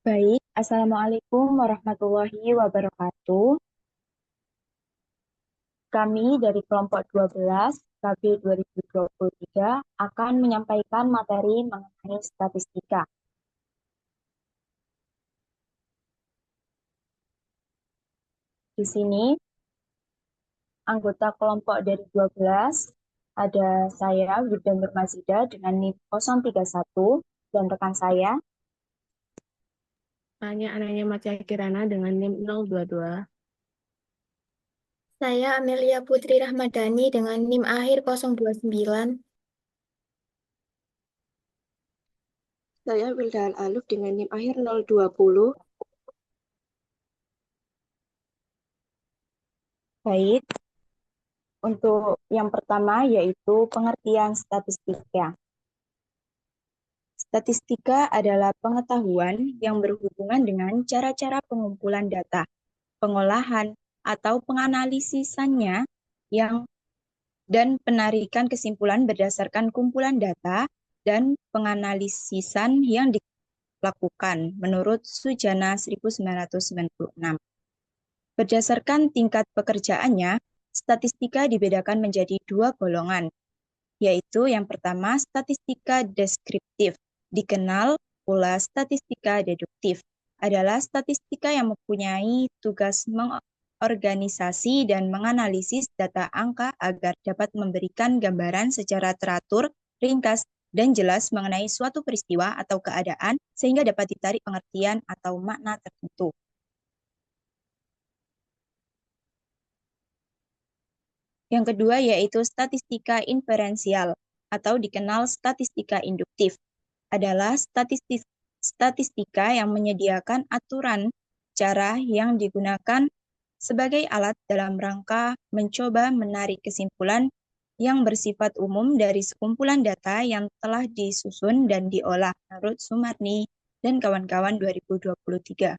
Baik, Assalamualaikum warahmatullahi wabarakatuh. Kami dari kelompok 12 KB 2023 akan menyampaikan materi mengenai statistika. Di sini, anggota kelompok dari 12 ada saya, Widya Nurmazida dengan NIM 031 dan rekan saya. Saya Ananya Matia Kirana dengan NIM 022. Saya Amelia Putri Rahmadani dengan NIM akhir 029. Saya Wildan Aluf dengan NIM akhir 020. Baik, untuk yang pertama yaitu pengertian statistika. Statistika adalah pengetahuan yang berhubungan dengan cara-cara pengumpulan data, pengolahan, atau penganalisisannya yang dan penarikan kesimpulan berdasarkan kumpulan data dan penganalisisan yang dilakukan menurut Sujana 1996. Berdasarkan tingkat pekerjaannya, statistika dibedakan menjadi dua golongan, yaitu yang pertama statistika deskriptif, dikenal pula statistika deduktif, adalah statistika yang mempunyai tugas mengorganisasi dan menganalisis data angka agar dapat memberikan gambaran secara teratur, ringkas, dan jelas mengenai suatu peristiwa atau keadaan sehingga dapat ditarik pengertian atau makna tertentu. Yang kedua yaitu statistika inferensial atau dikenal statistika induktif, adalah statistika yang menyediakan aturan cara yang digunakan sebagai alat dalam rangka mencoba menarik kesimpulan yang bersifat umum dari sekumpulan data yang telah disusun dan diolah menurut Sumarni dan kawan-kawan 2023.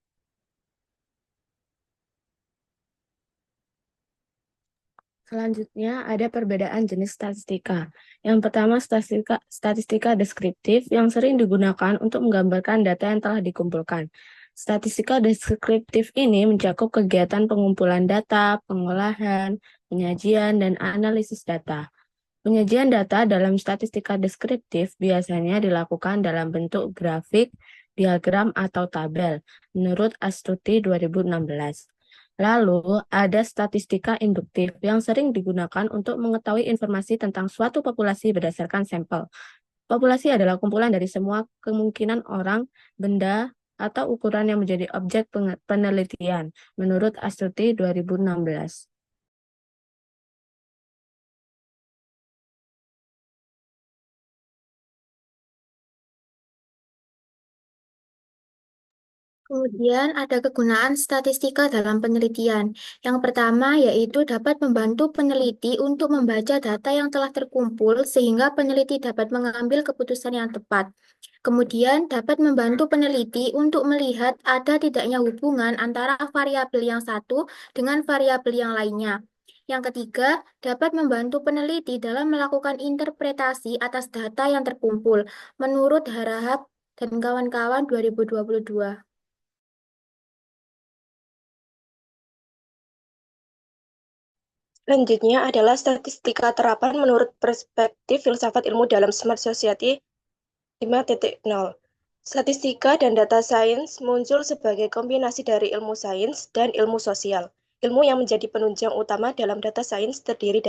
Selanjutnya ada perbedaan jenis statistika. Yang pertama statistika deskriptif yang sering digunakan untuk menggambarkan data yang telah dikumpulkan. Statistika deskriptif ini mencakup kegiatan pengumpulan data, pengolahan, penyajian, dan analisis data. Penyajian data dalam statistika deskriptif biasanya dilakukan dalam bentuk grafik, diagram, atau tabel, menurut Astuti 2016. Lalu, ada statistika induktif yang sering digunakan untuk mengetahui informasi tentang suatu populasi berdasarkan sampel. Populasi adalah kumpulan dari semua kemungkinan orang, benda, atau ukuran yang menjadi objek penelitian, menurut Astuti 2016. Kemudian ada kegunaan statistika dalam penelitian. Yang pertama yaitu dapat membantu peneliti untuk membaca data yang telah terkumpul sehingga peneliti dapat mengambil keputusan yang tepat. Kemudian dapat membantu peneliti untuk melihat ada tidaknya hubungan antara variabel yang satu dengan variabel yang lainnya. Yang ketiga, dapat membantu peneliti dalam melakukan interpretasi atas data yang terkumpul menurut Harahap dan kawan-kawan 2022. Selanjutnya adalah statistika terapan menurut perspektif filsafat ilmu dalam Smart Society 5.0. Statistika dan data sains muncul sebagai kombinasi dari ilmu sains dan ilmu sosial. Ilmu yang menjadi penunjang utama dalam data sains terdiri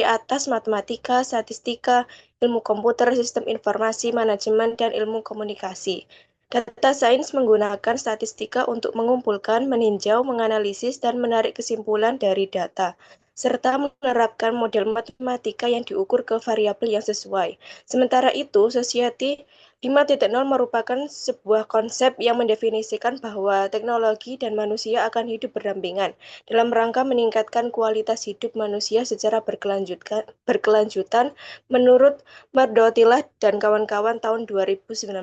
atas matematika, statistika, ilmu komputer, sistem informasi, manajemen, dan ilmu komunikasi. Data sains menggunakan statistika untuk mengumpulkan, meninjau, menganalisis, dan menarik kesimpulan dari data, serta menerapkan model matematika yang diukur ke variabel yang sesuai. Sementara itu, Society 5.0 merupakan sebuah konsep yang mendefinisikan bahwa teknologi dan manusia akan hidup berdampingan dalam rangka meningkatkan kualitas hidup manusia secara berkelanjutan menurut Mardotillah dan kawan-kawan tahun 2019.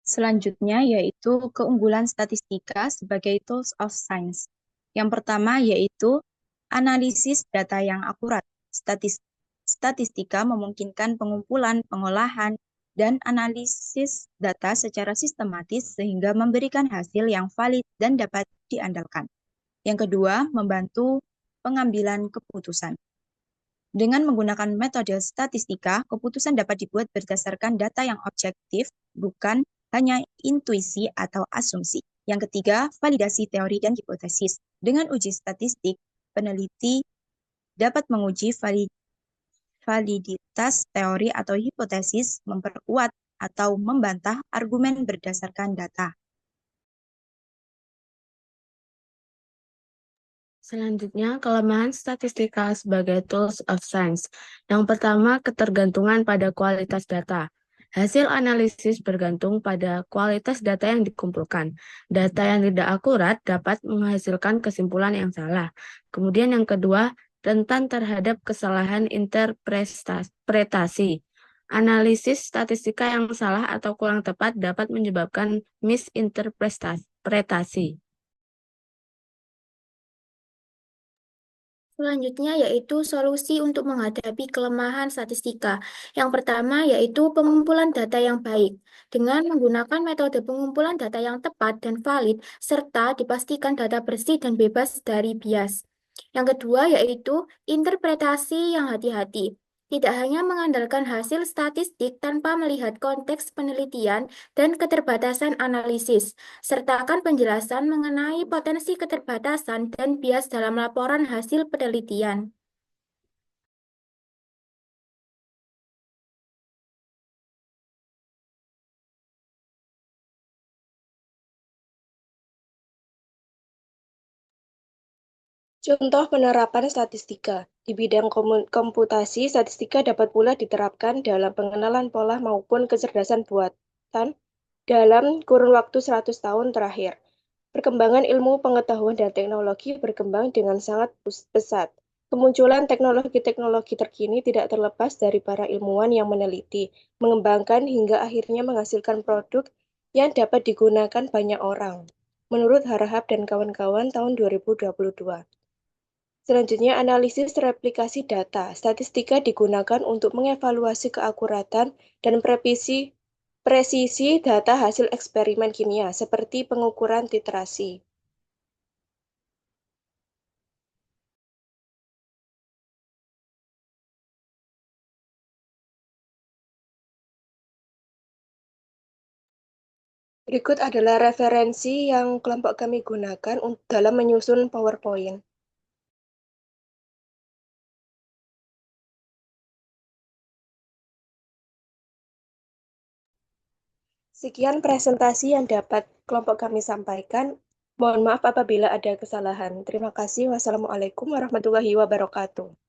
Selanjutnya yaitu keunggulan statistika sebagai tools of science. Yang pertama yaitu analisis data yang akurat. statistika memungkinkan pengumpulan, pengolahan, dan analisis data secara sistematis sehingga memberikan hasil yang valid dan dapat diandalkan. Yang kedua, membantu pengambilan keputusan. Dengan menggunakan metode statistika, keputusan dapat dibuat berdasarkan data yang objektif, bukan hanya intuisi atau asumsi. Yang ketiga, validasi teori dan hipotesis. Dengan uji statistik, peneliti dapat menguji validitas teori atau hipotesis, memperkuat atau membantah argumen berdasarkan data. Selanjutnya, kelemahan statistika sebagai tools of science. Yang pertama, ketergantungan pada kualitas data. Hasil analisis bergantung pada kualitas data yang dikumpulkan. Data yang tidak akurat dapat menghasilkan kesimpulan yang salah. Kemudian yang kedua, rentan terhadap kesalahan interpretasi. Analisis statistika yang salah atau kurang tepat dapat menyebabkan misinterpretasi. Selanjutnya yaitu solusi untuk menghadapi kelemahan statistika. Yang pertama yaitu pengumpulan data yang baik. Dengan menggunakan metode pengumpulan data yang tepat dan valid, serta dipastikan data bersih dan bebas dari bias. Yang kedua yaitu interpretasi yang hati-hati. Tidak hanya mengandalkan hasil statistik tanpa melihat konteks penelitian dan keterbatasan analisis. Sertakan penjelasan mengenai potensi keterbatasan dan bias dalam laporan hasil penelitian. Contoh penerapan statistika. Di bidang komputasi, statistika dapat pula diterapkan dalam pengenalan pola maupun kecerdasan buatan dalam kurun waktu 100 tahun terakhir. Perkembangan ilmu pengetahuan dan teknologi berkembang dengan sangat pesat. Kemunculan teknologi-teknologi terkini tidak terlepas dari para ilmuwan yang meneliti, mengembangkan hingga akhirnya menghasilkan produk yang dapat digunakan banyak orang. Menurut Harahap dan kawan-kawan tahun 2022. Selanjutnya, analisis replikasi data. Statistika digunakan untuk mengevaluasi keakuratan dan presisi data hasil eksperimen kimia, seperti pengukuran titrasi. Berikut adalah referensi yang kelompok kami gunakan dalam menyusun PowerPoint. Sekian presentasi yang dapat kelompok kami sampaikan. Mohon maaf apabila ada kesalahan. Terima kasih. Wassalamualaikum warahmatullahi wabarakatuh.